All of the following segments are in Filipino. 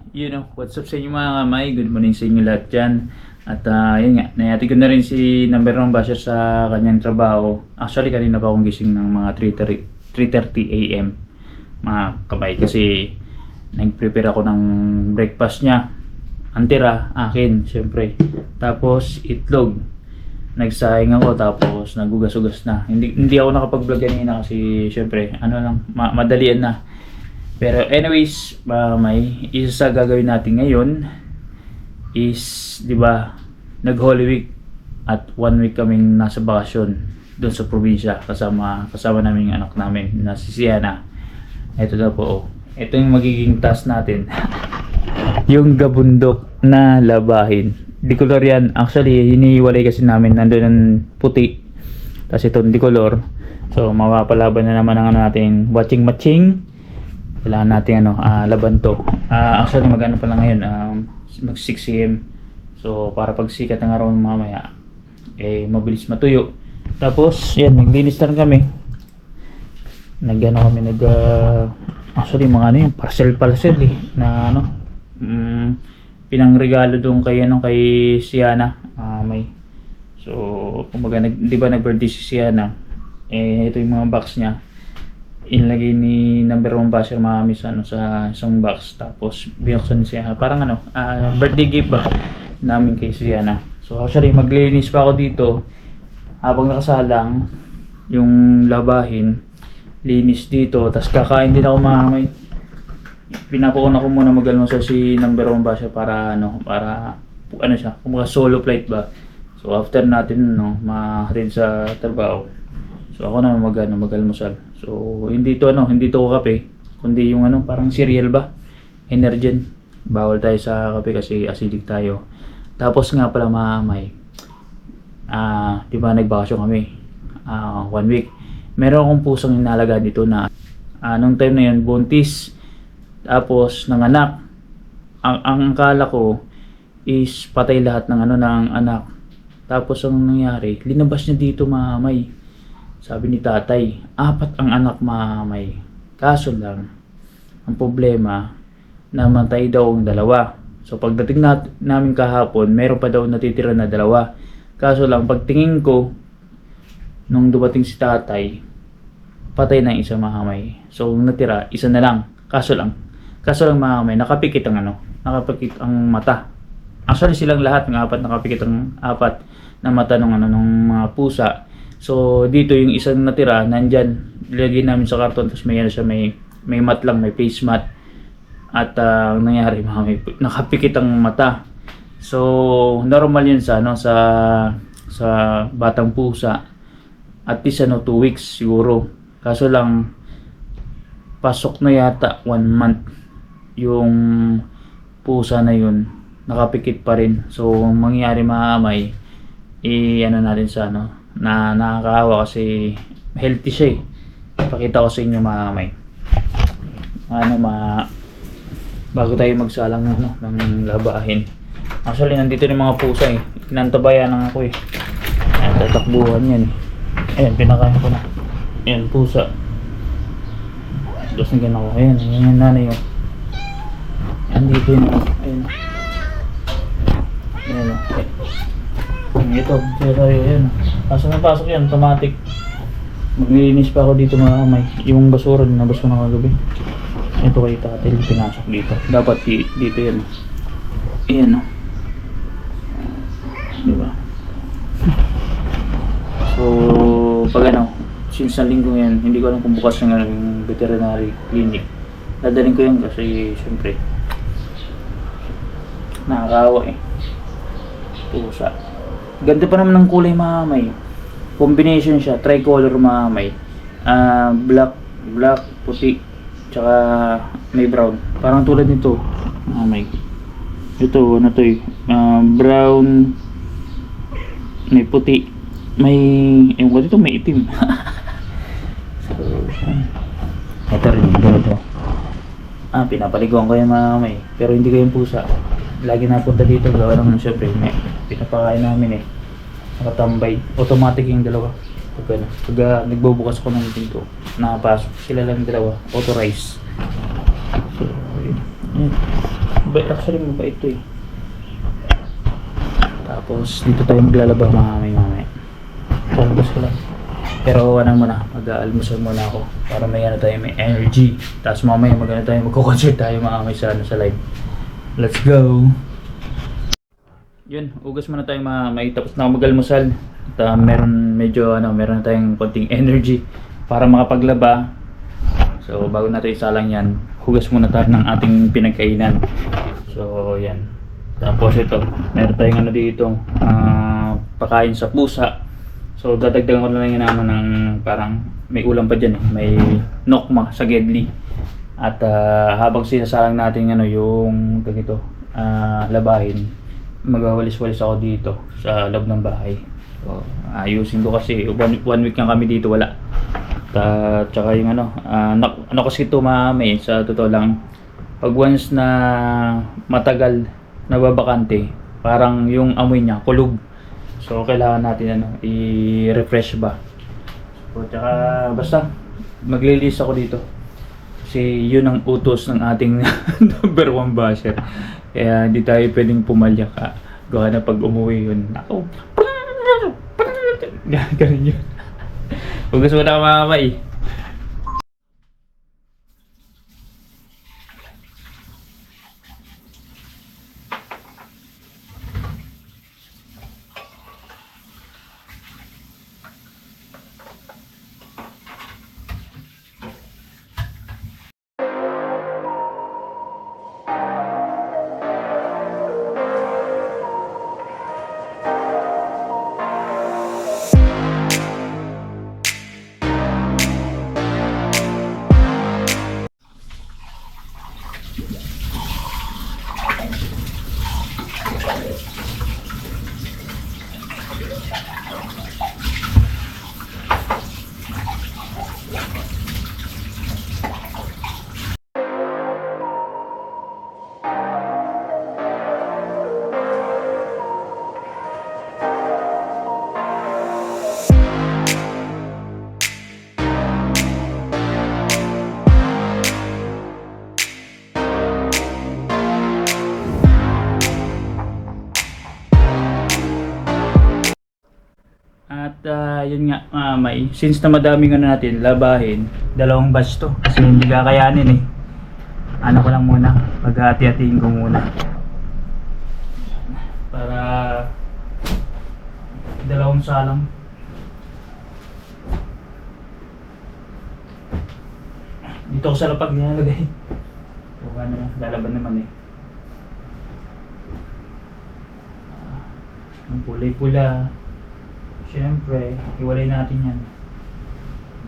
What's up sa inyo mga kamay? Good morning sa inyo lahat dyan. At yun nga, nayati ko na rin si number 1 basher sa kanyang trabaho. Actually, kanina pa akong gising ng mga 3:30 AM mga kamay. Kasi nag-prepare ako ng breakfast niya. Antira, akin, syempre. Tapos, itlog. Nagsaing ako, tapos nagugas-ugas na. Hindi ako nakapag-vlog kanina kasi syempre, madalian na. Pero anyways, may isa sa gagawin natin ngayon is, di ba, nag-Holy Week at 1 week kaming nasa bakasyon doon sa probinsya kasama namin yung anak namin na si Sienna. Ito na po, oh. Ito yung magiging task natin. Yung gabundok na labahin. Dicolor yan. Actually, hinihiwalay kasi namin, nandun ang puti. Tapos itong dicolor. So, mapapalaban na naman ang natin watching. Kailangan natin laban to. Actually magano pa lang ngayon, mag 6 AM. So para pag sikat ng araw mamaya mabilis matuyo. Tapos yan, naglinis na kami. Actually mga yung parcel na pinangregalo doon kay Sienna. So kumbaga di ba nag-birthday si Sienna. Ito yung mga box niya. Inlagay ni number 1 basher mami sa isang box, tapos binuksan siya parang birthday gift ba namin kay Sienna. So actually maglilinis pa ako dito habang nakasalang yung labahin, linis dito, tapos kakain din ako mamay. Pinapauna ko muna mag-almusal si number 1 basher para siya, kumbaga solo flight ba. So after natin mahatid sa trabaho, so ako na mag-almusal. So hindi to kape, kundi yung parang cereal ba, Energen. Bawal tayo sa kape kasi acidic tayo. Tapos nga pala mamay, di ba nagbakasyon kami 1 week. Meron akong pusang inalaga dito na nung time na yun buntis, tapos nanganak. Ang akala ko is patay lahat ng anak. Tapos ang nangyari, linabas niya dito mamay. Sabi ni tatay, 4 ang anak mamay. Kaso lang, ang problema, namatay daw ang 2. So pagdating namin kahapon, meron pa daw natitira na 2. Kaso lang, pagtingin ko, nung dumating si tatay, patay na yung isa mamay. So natira, isa na lang. Kaso lang mamay, nakapikit ang mata. Actually silang lahat, ng 4, nakapikit ang 4 na mata ng mga pusa. So dito yung isang natira nandyan, ilagay namin sa karton, tapos may may mat lang, may face mat. At ang nangyari nakapikit ang mata. So normal yun sa batang pusa, at least 2 weeks siguro. Kaso lang pasok na yata 1 month yung pusa na yun, nakapikit pa rin. So mangyari mamay, natin sa na nakakaawa kasi healthy siya eh. Pakita ko sa inyo mamay. Bago tayo magsalang ng labahin. Actually nandito yung mga pusa eh. Pinantabayan lang ako eh. Ayan, tatakbuhan yan eh. Ayan, pinakain ko na. Ayan, pusa. Tapos nagyan ako. Ayan, yung nanay yun. Andito yun. Ayan. Ayan o. Ito, yun. Pasok yan, automatic. Maglilinis pa ako dito mamay. Yung basura, nabas ko na kagabi. Ito kay tatay, pinasok dito. Dapat dito yan. Ayan o. Diba? So, pag since na linggo yan, hindi ko alam kung bukas yung veterinary clinic. Dadaling ko yan kasi syempre nakakaawa eh. Pusa. Ganda pa naman ng kulay mamay. Combination siya, tricolor mamay. Black, puti, tsaka may brown. Parang tulad nito mamay. Ito, brown, may puti, may dito may itim. So, ito rin, ganito. Pinapaliguan ko yung mamay. Pero hindi ko yung pusa. Lagi napunta dito, gawa naman syempre pinapakain namin eh, nakatambay, automatic yung 2. Pag nagbubukas ko ng pinto, nakapasok sila lang 2, authorized. So, Actually, mabait ito eh. Tapos, dito tayo maglalaba mamaya. Talabas ko lang. Pero ano muna, mag-aalmusal muna ako para may ano tayo, may energy. Tapos mamaya magko-concert tayo mamaya sa live. Let's go! Yun, ugas muna tayo mamaya. Tapos na ako mag-almusal. At meron na tayong konting energy para makapaglaba. So bago natin isalang yan, hugas muna tayo ng ating pinagkainan. So yan. Tapos ito, meron tayong ano dito, pakain sa pusa. So dadagdagan ko na lang yung ng parang may ulam pa dyan eh. May nokma sa gedli. At habang sinasalang natin yung labahin, magwawalis-walis ako dito sa loob ng bahay. So ayusin ko kasi one week na kami dito wala. Tsaka yung ano kasi ito mami, sa totoo lang, pag once na matagal nababakante, parang yung amoy niya kulog. So kailangan natin i-refresh ba. So tsaka basta maglilis ako dito. Kasi yun ang utos ng ating number 1 basher. Kaya hindi tayo pwedeng pumalya ka. Gawa na pag umuwi yun. Ako. Ganun yun. Hugas mo na ka mamay. At yun nga, since na madaming natin labahin, 2 batch to kasi hindi kakayanin eh. Ano ko lang muna, paghati-hatiin ko muna para 2 salang. Dito ko sa lapag nilalagay. O lalaban naman eh. Ang kulay-pula, siyempre, iwalay natin yan.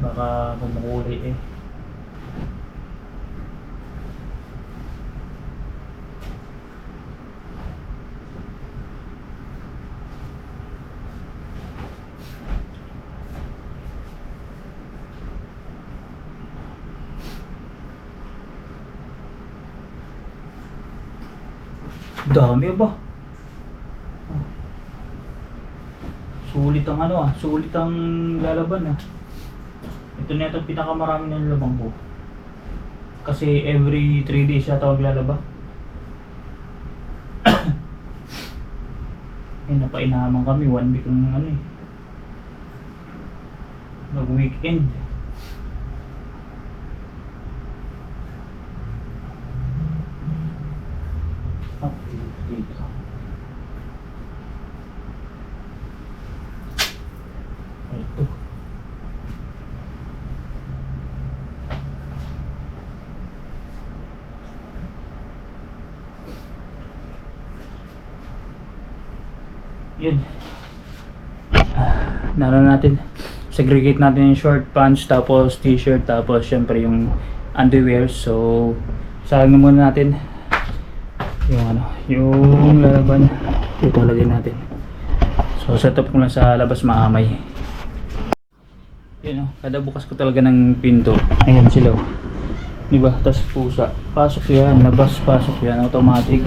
Baka kumukulay eh. Dami ba? Sulit ang sulit ang lalaban Ito na itong pinakamarami ng labang ko. Kasi every 3 days yata maglalaba. Napainaman kami 1 week ng nag-weekend. Dito. Ito. Yun. Natin. Segregate natin yung short pants, tapos t-shirt, tapos syempre yung underwear. So, salang na muna natin yung lalaban. Ito lagay natin. So, set up ko lang sa labas maamay. Yun kada bukas ko talaga ng pinto. Ayan sila. Diba? Tapos pusa. Pasok yan. Labas, pasok yan. Automatic.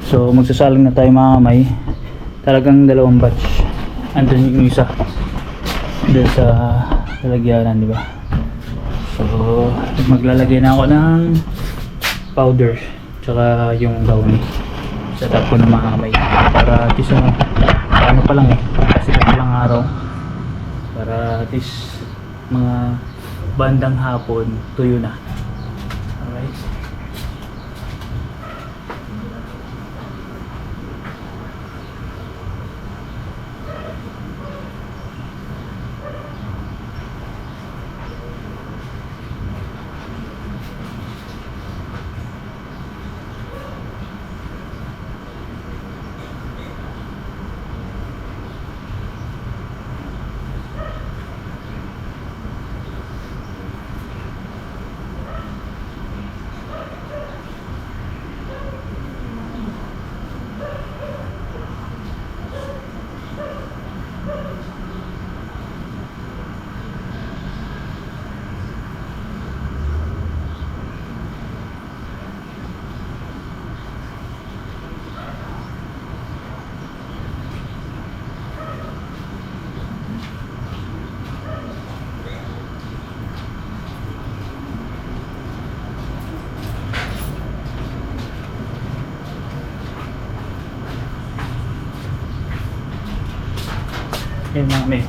So, magsasalang na tayo maamay. Talagang 2 batch. Andun yung isa. Doon sa lalagyanan, di ba? So, maglalagay na ako ng powder tsaka yung downy. Set up ko na maamay para at least ano pa lang kasi pa lang araw, para at least mga bandang hapon tuyo na. Alright. Yan mga may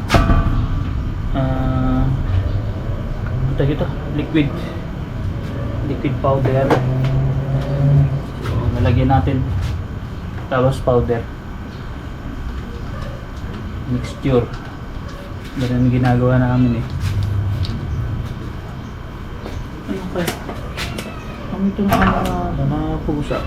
ito liquid powder. So nalagyan natin, tapos powder mixture. Ganun ginagawa namin eh. Ano kaya kami ito na pusa.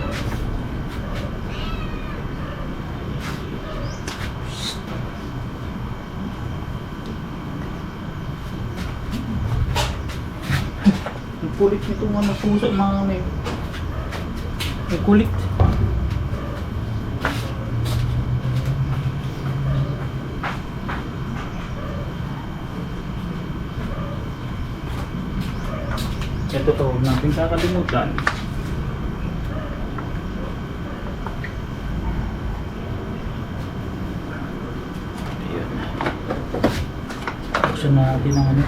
Kulit nito mga puso mga may kulit. Ito to, huwag natin kakalimutan. Ayan. Buksan natin ang ano.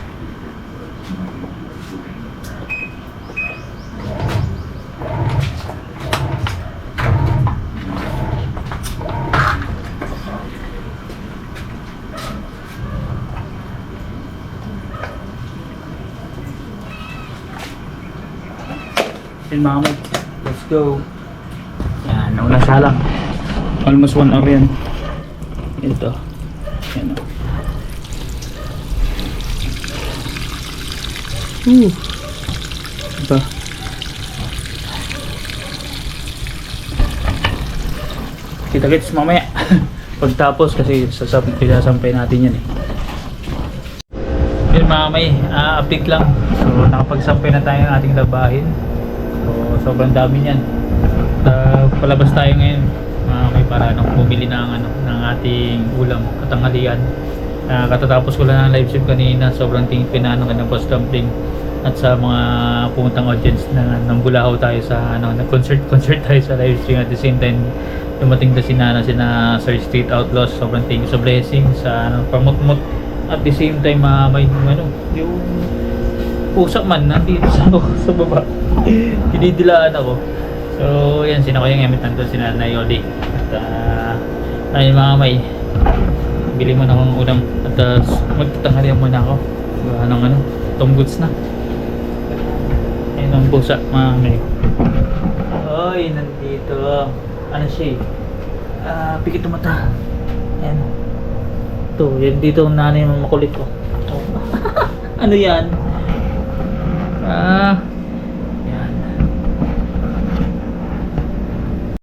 Yan mga mag, let's go. Yan, nauna salang. Almost 1 hour yan. Ito. Yan o. Ito. Kita-kits mamaya. Pagtapos kasi sasampay natin yan eh. Yun mga may, update lang. So nakapagsampay na tayo ng ating labahin. So sobrang dami niyan. Palabas tayo ngayon may para bumili ng ating ulam katanghalian. Katatapos ko lang ng live stream kanina, sobrang tingin na ng post dumpling at sa mga pumuntang audience na nambulahaw tayo sa nag-concert tayo sa live stream. At the same time dumating na sina Sir Street Outlaws. Sobrang thank you sa blessing sa pamutmut. At the same time may yung pusa man nandito sa baba. Dinidilaan ako. So yan, sina ko yung emit nandun, sina Nayoli. At ayun mga may, bili mo na akong ulam. At magtatanghalian muna ako. Tom goods na. Ayun ang pusa mga may. Oy, nandito. Ano siya pikit mata. Ayan. Ito, yan dito ang nanay ng makulit ko. Ano yan?